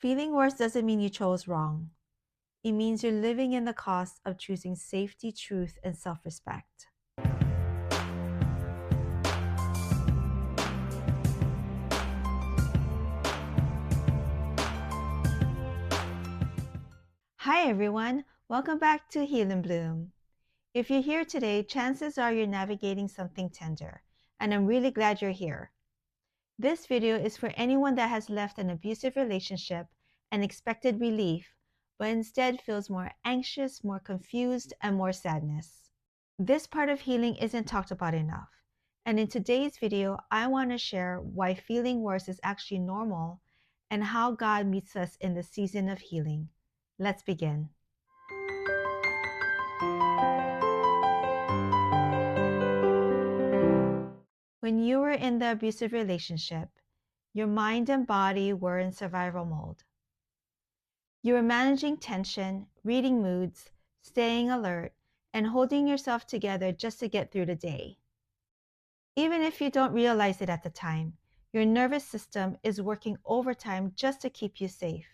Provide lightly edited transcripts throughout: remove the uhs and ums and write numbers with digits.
Feeling worse doesn't mean you chose wrong. It means you're living in the cost of choosing safety, truth, and self-respect. Hi everyone, welcome back to Heal and Bloom. If you're here today, chances are you're navigating something tender, and I'm really glad you're here. This video is for anyone that has left an abusive relationship and expected relief, but instead feels more anxious, more confused, and more sadness. This part of healing isn't talked about enough. And in today's video, I want to share why feeling worse is actually normal and how God meets us in the season of healing. Let's begin. When you were in the abusive relationship, your mind and body were in survival mode. You were managing tension, reading moods, staying alert, and holding yourself together just to get through the day. Even if you don't realize it at the time, your nervous system is working overtime just to keep you safe.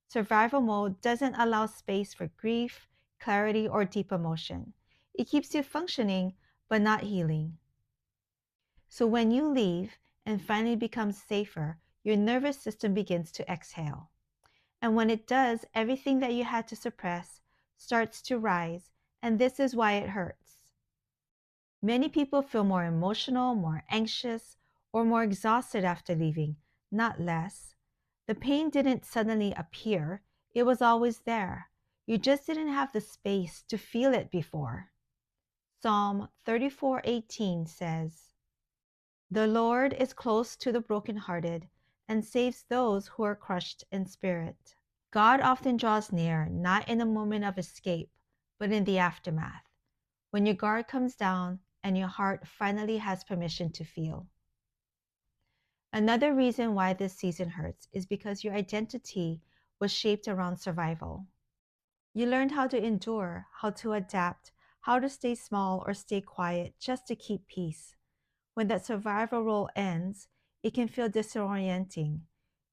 Survival mode doesn't allow space for grief, clarity, or deep emotion. It keeps you functioning, but not healing. So when you leave and finally become safer, your nervous system begins to exhale. And when it does, everything that you had to suppress starts to rise, and this is why it hurts. Many people feel more emotional, more anxious, or more exhausted after leaving, not less. The pain didn't suddenly appear, it was always there. You just didn't have the space to feel it before. Psalm 34:18 says, "The Lord is close to the brokenhearted and saves those who are crushed in spirit." God often draws near, not in a moment of escape, but in the aftermath, when your guard comes down and your heart finally has permission to feel. Another reason why this season hurts is because your identity was shaped around survival. You learned how to endure, how to adapt, how to stay small or stay quiet just to keep peace. When that survival role ends, it can feel disorienting.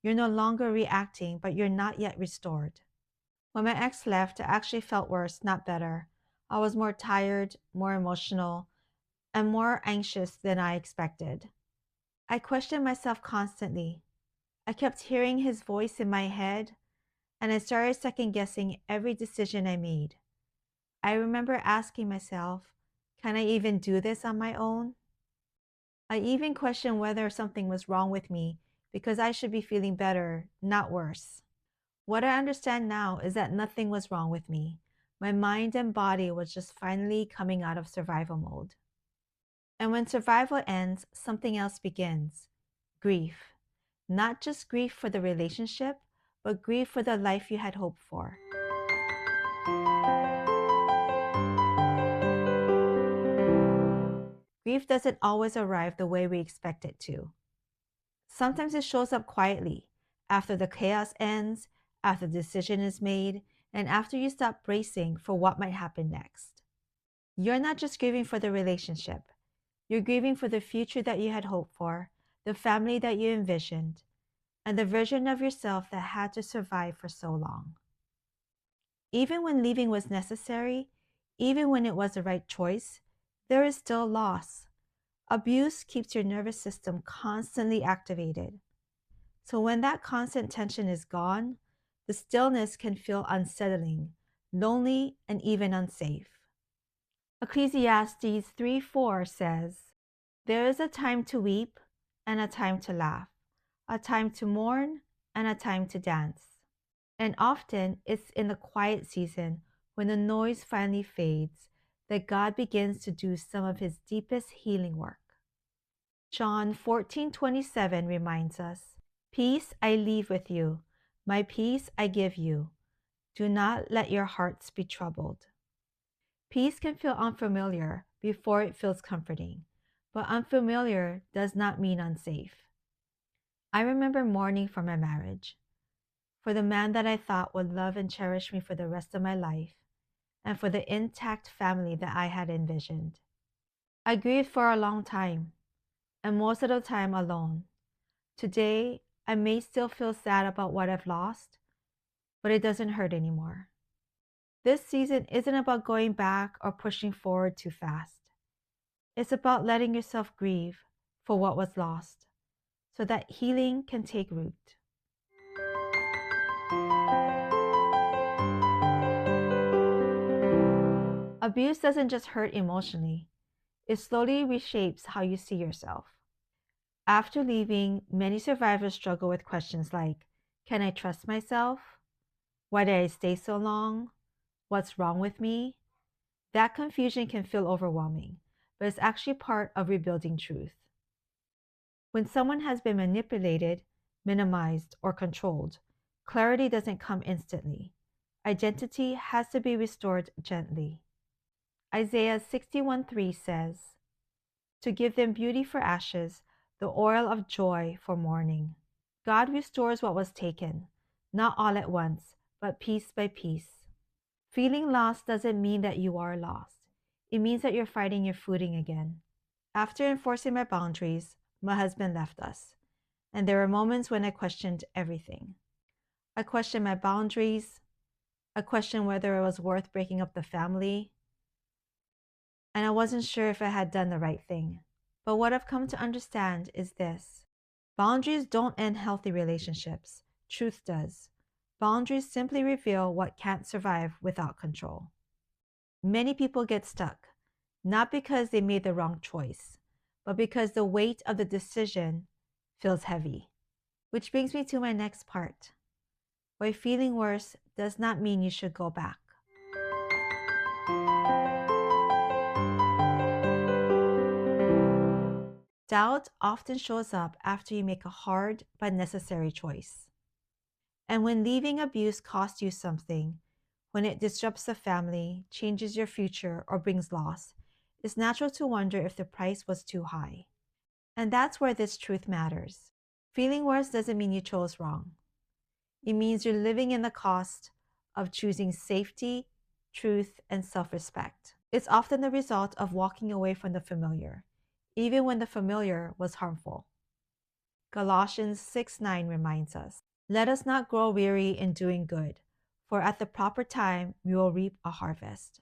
You're no longer reacting, but you're not yet restored. When my ex left, I actually felt worse, not better. I was more tired, more emotional, and more anxious than I expected. I questioned myself constantly. I kept hearing his voice in my head, and I started second guessing every decision I made. I remember asking myself, can I even do this on my own? I even questioned whether something was wrong with me because I should be feeling better, not worse. What I understand now is that nothing was wrong with me. My mind and body was just finally coming out of survival mode. And when survival ends, something else begins. Grief. Not just grief for the relationship, but grief for the life you had hoped for. Grief doesn't always arrive the way we expect it to. Sometimes it shows up quietly, after the chaos ends, after the decision is made, and after you stop bracing for what might happen next. You're not just grieving for the relationship. You're grieving for the future that you had hoped for, the family that you envisioned, and the version of yourself that had to survive for so long. Even when leaving was necessary, even when it was the right choice, there is still loss. Abuse keeps your nervous system constantly activated. So when that constant tension is gone, the stillness can feel unsettling, lonely, and even unsafe. Ecclesiastes 3:4 says, "There is a time to weep and a time to laugh, a time to mourn and a time to dance." And often it's in the quiet season, when the noise finally fades, that God begins to do some of his deepest healing work. John 14:27 reminds us, "Peace I leave with you, my peace I give you. Do not let your hearts be troubled." Peace can feel unfamiliar before it feels comforting, but unfamiliar does not mean unsafe. I remember mourning for my marriage, for the man that I thought would love and cherish me for the rest of my life, and for the intact family that I had envisioned. I grieved for a long time, and most of the time alone. Today, I may still feel sad about what I've lost, but it doesn't hurt anymore. This season isn't about going back or pushing forward too fast. It's about letting yourself grieve for what was lost so that healing can take root. Abuse doesn't just hurt emotionally, it slowly reshapes how you see yourself. After leaving, many survivors struggle with questions like, can I trust myself? Why did I stay so long? What's wrong with me? That confusion can feel overwhelming, but it's actually part of rebuilding truth. When someone has been manipulated, minimized, or controlled, clarity doesn't come instantly. Identity has to be restored gently. Isaiah 61:3 says, to give them beauty for ashes, the oil of joy for mourning. God restores what was taken, not all at once, but piece by piece. Feeling lost doesn't mean that you are lost. It means that you're finding your footing again. After enforcing my boundaries, my husband left us, and there were moments when I questioned everything. I questioned my boundaries. I questioned whether it was worth breaking up the family, and I wasn't sure if I had done the right thing. But what I've come to understand is this: boundaries don't end healthy relationships, truth does. Boundaries simply reveal what can't survive without control. Many people get stuck, not because they made the wrong choice, but because the weight of the decision feels heavy. Which brings me to my next part. Why feeling worse does not mean you should go back. Doubt often shows up after you make a hard but necessary choice. And when leaving abuse costs you something, when it disrupts the family, changes your future, or brings loss, it's natural to wonder if the price was too high. And that's where this truth matters. Feeling worse doesn't mean you chose wrong. It means you're living in the cost of choosing safety, truth, and self-respect. It's often the result of walking away from the familiar, even when the familiar was harmful. Galatians 6:9 reminds us, let us not grow weary in doing good, for at the proper time we will reap a harvest.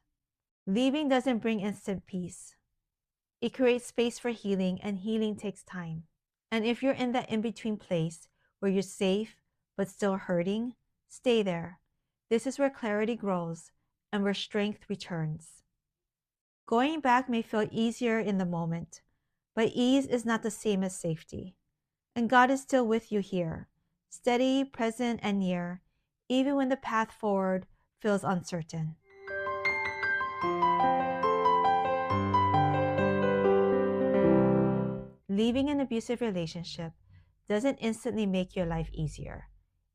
Leaving doesn't bring instant peace. It creates space for healing, and healing takes time. And if you're in that in-between place where you're safe but still hurting, stay there. This is where clarity grows and where strength returns. Going back may feel easier in the moment, but ease is not the same as safety. And God is still with you here, steady, present, and near, even when the path forward feels uncertain. Leaving an abusive relationship doesn't instantly make your life easier.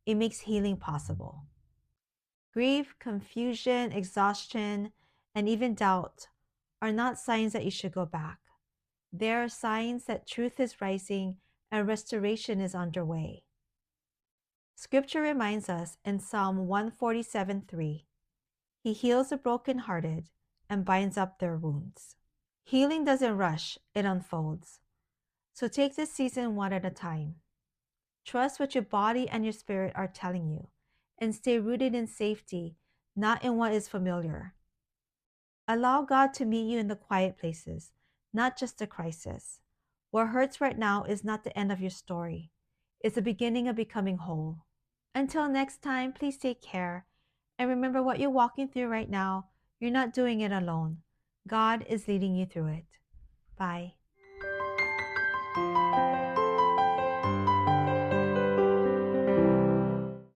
It makes healing possible. Grief, confusion, exhaustion, and even doubt are not signs that you should go back. They are signs that truth is rising and restoration is underway. Scripture reminds us in Psalm 147:3, He heals the brokenhearted and binds up their wounds. Healing doesn't rush, it unfolds. So take this season one at a time. Trust what your body and your spirit are telling you, and stay rooted in safety, not in what is familiar. Allow God to meet you in the quiet places, not just the crisis. What hurts right now is not the end of your story. It's the beginning of becoming whole. Until next time, please take care. And remember, what you're walking through right now, you're not doing it alone. God is leading you through it. Bye.